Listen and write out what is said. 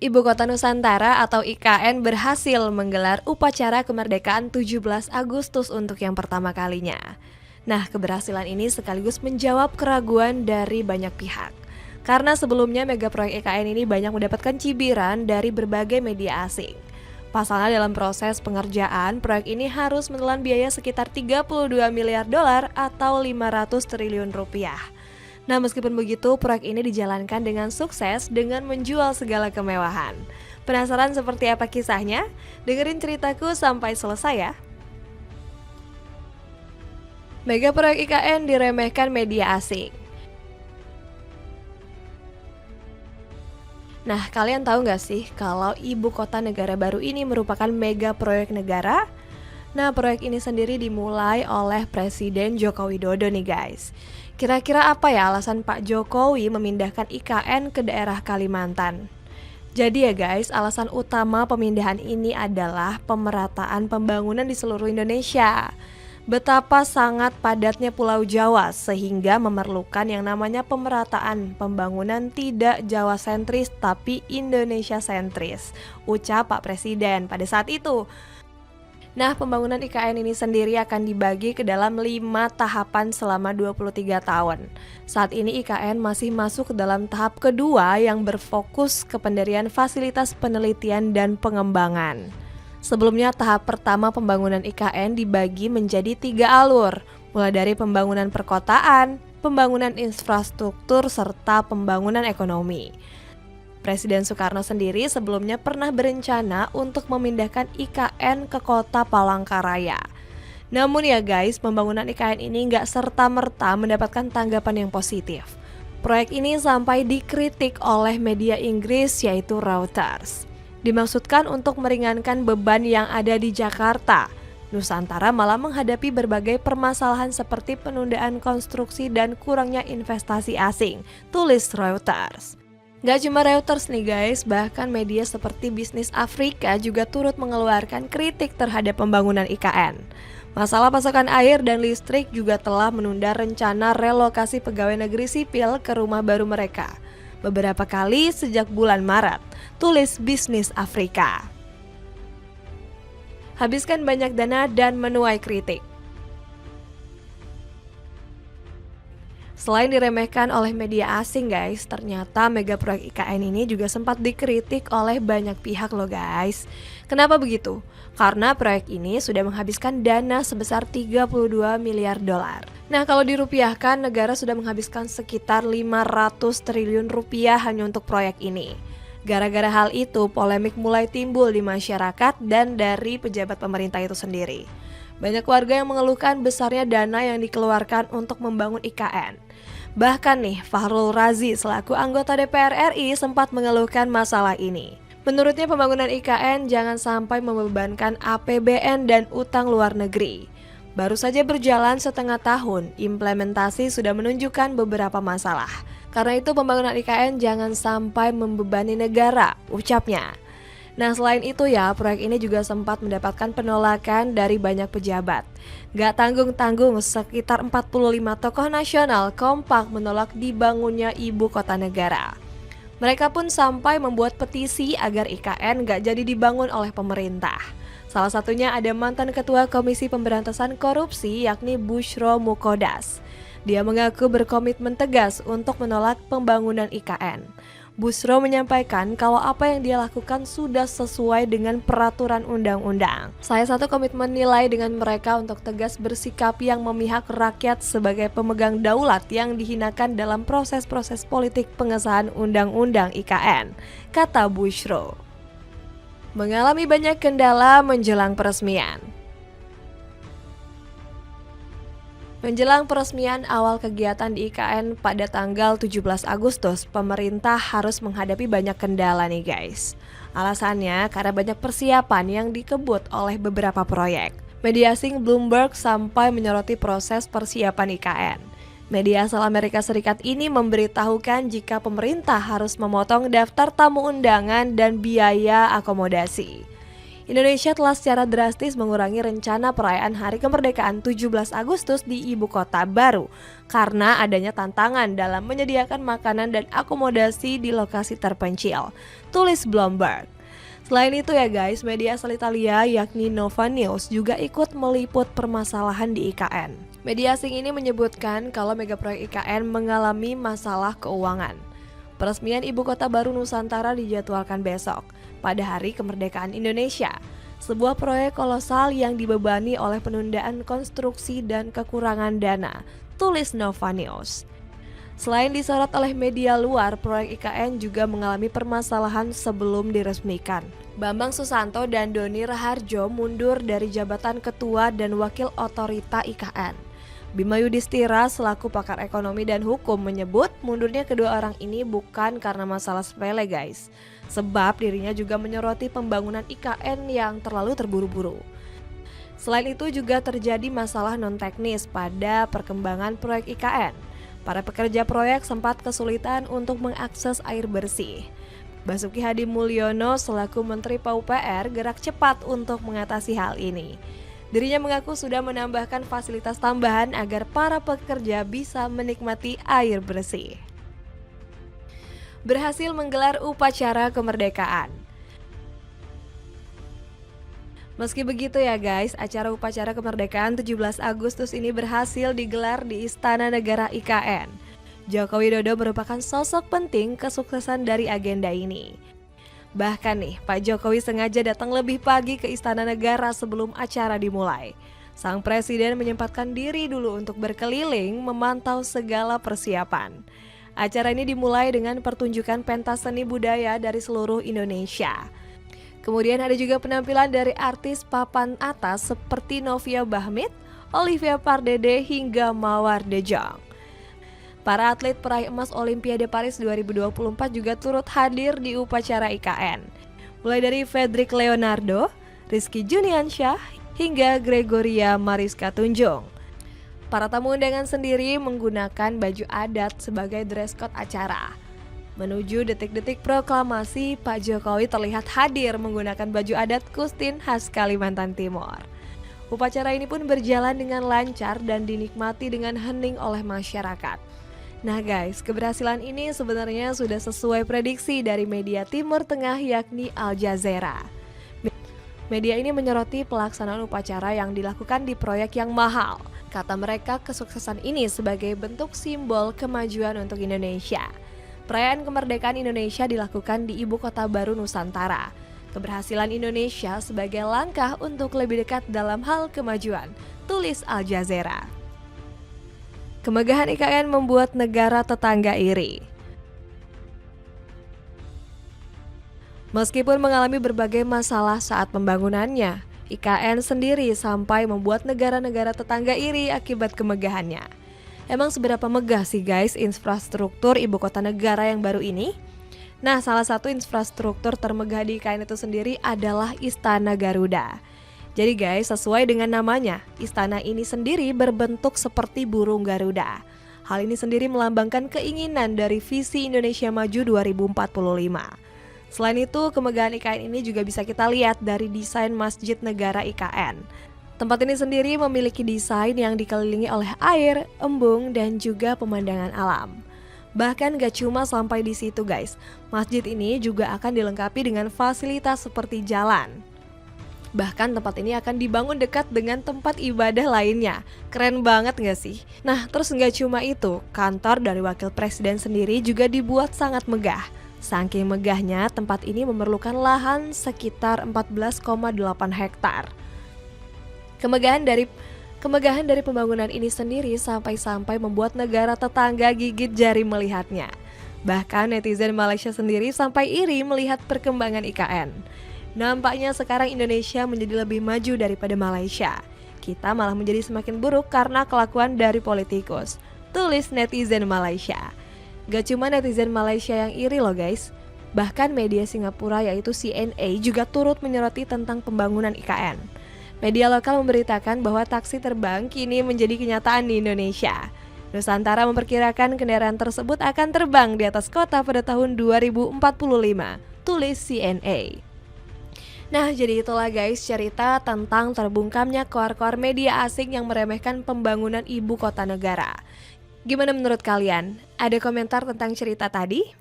Ibu Kota Nusantara atau IKN berhasil menggelar upacara kemerdekaan 17 Agustus untuk yang pertama kalinya. Nah, keberhasilan ini sekaligus menjawab keraguan dari banyak pihak. Karena sebelumnya mega proyek IKN ini banyak mendapatkan cibiran dari berbagai media asing. Pasalnya dalam proses pengerjaan, proyek ini harus menelan biaya sekitar 32 miliar dolar atau 500 triliun rupiah. Nah, meskipun begitu, proyek ini dijalankan dengan sukses dengan menjual segala kemewahan. Penasaran seperti apa kisahnya? Dengerin ceritaku sampai selesai ya. Mega proyek IKN diremehkan media asing. Nah, kalian tahu nggak sih kalau ibu kota negara baru ini merupakan mega proyek negara? Nah, proyek ini sendiri dimulai oleh Presiden Joko Widodo nih guys. Kira-kira apa ya alasan Pak Jokowi memindahkan IKN ke daerah Kalimantan? Jadi ya guys, alasan utama pemindahan ini adalah pemerataan pembangunan di seluruh Indonesia. Betapa sangat padatnya Pulau Jawa sehingga memerlukan yang namanya pemerataan pembangunan tidak Jawa sentris tapi Indonesia sentris, ucap Pak Presiden pada saat itu. Nah, pembangunan IKN ini sendiri akan dibagi ke dalam 5 tahapan selama 23 tahun. Saat ini IKN masih masuk ke dalam tahap kedua yang berfokus ke pendirian fasilitas penelitian dan pengembangan. Sebelumnya tahap pertama pembangunan IKN dibagi menjadi 3 alur, mulai dari pembangunan perkotaan, pembangunan infrastruktur, serta pembangunan ekonomi. Presiden Soekarno sendiri sebelumnya pernah berencana untuk memindahkan IKN ke kota Palangkaraya. Namun ya guys, pembangunan IKN ini nggak serta-merta mendapatkan tanggapan yang positif. Proyek ini sampai dikritik oleh media Inggris yaitu Reuters. Dimaksudkan untuk meringankan beban yang ada di Jakarta. Nusantara malah menghadapi berbagai permasalahan seperti penundaan konstruksi dan kurangnya investasi asing, tulis Reuters. Gak cuma Reuters nih guys, bahkan media seperti Bisnis Afrika juga turut mengeluarkan kritik terhadap pembangunan IKN. Masalah pasokan air dan listrik juga telah menunda rencana relokasi pegawai negeri sipil ke rumah baru mereka beberapa kali sejak bulan Maret, tulis Bisnis Afrika. Habiskan banyak dana dan menuai kritik. Selain diremehkan oleh media asing guys, ternyata mega proyek IKN ini juga sempat dikritik oleh banyak pihak loh guys. Kenapa begitu? Karena proyek ini sudah menghabiskan dana sebesar 32 miliar dolar. Nah, kalau dirupiahkan, negara sudah menghabiskan sekitar 500 triliun rupiah hanya untuk proyek ini. Gara-gara hal itu, polemik mulai timbul di masyarakat dan dari pejabat pemerintah itu sendiri. Banyak warga yang mengeluhkan besarnya dana yang dikeluarkan untuk membangun IKN. Bahkan nih, Fahrul Razi selaku anggota DPR RI sempat mengeluhkan masalah ini. Menurutnya pembangunan IKN jangan sampai membebankan APBN dan utang luar negeri. Baru saja berjalan setengah tahun, implementasi sudah menunjukkan beberapa masalah. Karena itu pembangunan IKN jangan sampai membebani negara, ucapnya. Nah, selain itu ya, proyek ini juga sempat mendapatkan penolakan dari banyak pejabat. Gak tanggung-tanggung, sekitar 45 tokoh nasional kompak menolak dibangunnya ibu kota negara. Mereka pun sampai membuat petisi agar IKN gak jadi dibangun oleh pemerintah. Salah satunya ada mantan Ketua Komisi Pemberantasan Korupsi yakni Bushro Mukodas. Dia mengaku berkomitmen tegas untuk menolak pembangunan IKN. Bushro menyampaikan kalau apa yang dia lakukan sudah sesuai dengan peraturan undang-undang. Saya satu komitmen nilai dengan mereka untuk tegas bersikap yang memihak rakyat sebagai pemegang daulat yang dihinakan dalam proses-proses politik pengesahan undang-undang IKN, kata Bushro. Mengalami banyak kendala menjelang peresmian. Menjelang peresmian awal kegiatan di IKN pada tanggal 17 Agustus, pemerintah harus menghadapi banyak kendala nih guys. Alasannya karena banyak persiapan yang dikebut oleh beberapa proyek. Media asing Bloomberg sampai menyoroti proses persiapan IKN. Media asal Amerika Serikat ini memberitahukan jika pemerintah harus memotong daftar tamu undangan dan biaya akomodasi. Indonesia telah secara drastis mengurangi rencana perayaan Hari Kemerdekaan 17 Agustus di ibu kota baru karena adanya tantangan dalam menyediakan makanan dan akomodasi di lokasi terpencil, tulis Bloomberg. Selain itu ya guys, media asal Italia yakni Nova News juga ikut meliput permasalahan di IKN. Media asing ini menyebutkan kalau megaproyek IKN mengalami masalah keuangan. Peresmian ibu kota baru Nusantara dijadwalkan besok, pada Hari Kemerdekaan Indonesia. Sebuah proyek kolosal yang dibebani oleh penundaan konstruksi dan kekurangan dana, tulis Nova News. Selain disorot oleh media luar, proyek IKN juga mengalami permasalahan sebelum diresmikan. Bambang Susanto dan Doni Raharjo mundur dari jabatan ketua dan wakil otorita IKN. Bima Yudhistira selaku pakar ekonomi dan hukum menyebut mundurnya kedua orang ini bukan karena masalah sepele guys. Sebab dirinya juga menyoroti pembangunan IKN yang terlalu terburu-buru. Selain itu juga terjadi masalah non-teknis pada perkembangan proyek IKN. Para pekerja proyek sempat kesulitan untuk mengakses air bersih. Basuki Hadi Mulyono selaku Menteri PUPR gerak cepat untuk mengatasi hal ini. Dirinya mengaku sudah menambahkan fasilitas tambahan agar para pekerja bisa menikmati air bersih. Berhasil menggelar upacara kemerdekaan. Meski begitu ya guys, acara upacara kemerdekaan 17 Agustus ini berhasil digelar di Istana Negara IKN. Joko Widodo merupakan sosok penting kesuksesan dari agenda ini. Bahkan nih, Pak Jokowi sengaja datang lebih pagi ke Istana Negara sebelum acara dimulai. Sang presiden menyempatkan diri dulu untuk berkeliling memantau segala persiapan. Acara ini dimulai dengan pertunjukan pentas seni budaya dari seluruh Indonesia. Kemudian ada juga penampilan dari artis papan atas seperti Novia Bahmit, Olivia Pardede hingga Mawar De Jong. Para atlet peraih emas Olimpiade Paris 2024 juga turut hadir di upacara IKN. Mulai dari Fedrik Leonardo, Rizky Juniansyah, hingga Gregoria Mariska Tunjung. Para tamu undangan sendiri menggunakan baju adat sebagai dress code acara. Menuju detik-detik proklamasi, Pak Jokowi terlihat hadir menggunakan baju adat Kustin khas Kalimantan Timur. Upacara ini pun berjalan dengan lancar dan dinikmati dengan hening oleh masyarakat. Nah guys, keberhasilan ini sebenarnya sudah sesuai prediksi dari media Timur Tengah yakni Al Jazeera. Media ini menyoroti pelaksanaan upacara yang dilakukan di proyek yang mahal. Kata mereka, kesuksesan ini sebagai bentuk simbol kemajuan untuk Indonesia. Perayaan kemerdekaan Indonesia dilakukan di ibu kota baru Nusantara. Keberhasilan Indonesia sebagai langkah untuk lebih dekat dalam hal kemajuan, tulis Al Jazeera. Kemegahan IKN membuat negara tetangga iri. Meskipun mengalami berbagai masalah saat pembangunannya, IKN sendiri sampai membuat negara-negara tetangga iri akibat kemegahannya. Emang seberapa megah sih guys infrastruktur ibu kota negara yang baru ini? Nah, salah satu infrastruktur termegah di IKN itu sendiri adalah Istana Garuda. Jadi guys, sesuai dengan namanya, istana ini sendiri berbentuk seperti burung Garuda. Hal ini sendiri melambangkan keinginan dari visi Indonesia Maju 2045. Selain itu, kemegahan IKN ini juga bisa kita lihat dari desain Masjid Negara IKN. Tempat ini sendiri memiliki desain yang dikelilingi oleh air, embung, dan juga pemandangan alam. Bahkan gak cuma sampai di situ guys, masjid ini juga akan dilengkapi dengan fasilitas seperti jalan. Bahkan tempat ini akan dibangun dekat dengan tempat ibadah lainnya. Keren banget gak sih? Nah, terus gak cuma itu, kantor dari wakil presiden sendiri juga dibuat sangat megah. Saking megahnya, tempat ini memerlukan lahan sekitar 14,8 hektar. Kemegahan dari pembangunan ini sendiri sampai-sampai membuat negara tetangga gigit jari melihatnya. Bahkan netizen Malaysia sendiri sampai iri melihat perkembangan IKN. Nampaknya sekarang Indonesia menjadi lebih maju daripada Malaysia. Kita malah menjadi semakin buruk karena kelakuan dari politikus, tulis netizen Malaysia. Gak cuma netizen Malaysia yang iri loh guys. Bahkan media Singapura yaitu CNA juga turut menyoroti tentang pembangunan IKN. Media lokal memberitakan bahwa taksi terbang kini menjadi kenyataan di Indonesia. Nusantara memperkirakan kendaraan tersebut akan terbang di atas kota pada tahun 2045, tulis CNA. Nah, jadi itulah guys cerita tentang terbungkamnya koar-koar media asing yang meremehkan pembangunan ibu kota negara. Gimana menurut kalian? Ada komentar tentang cerita tadi?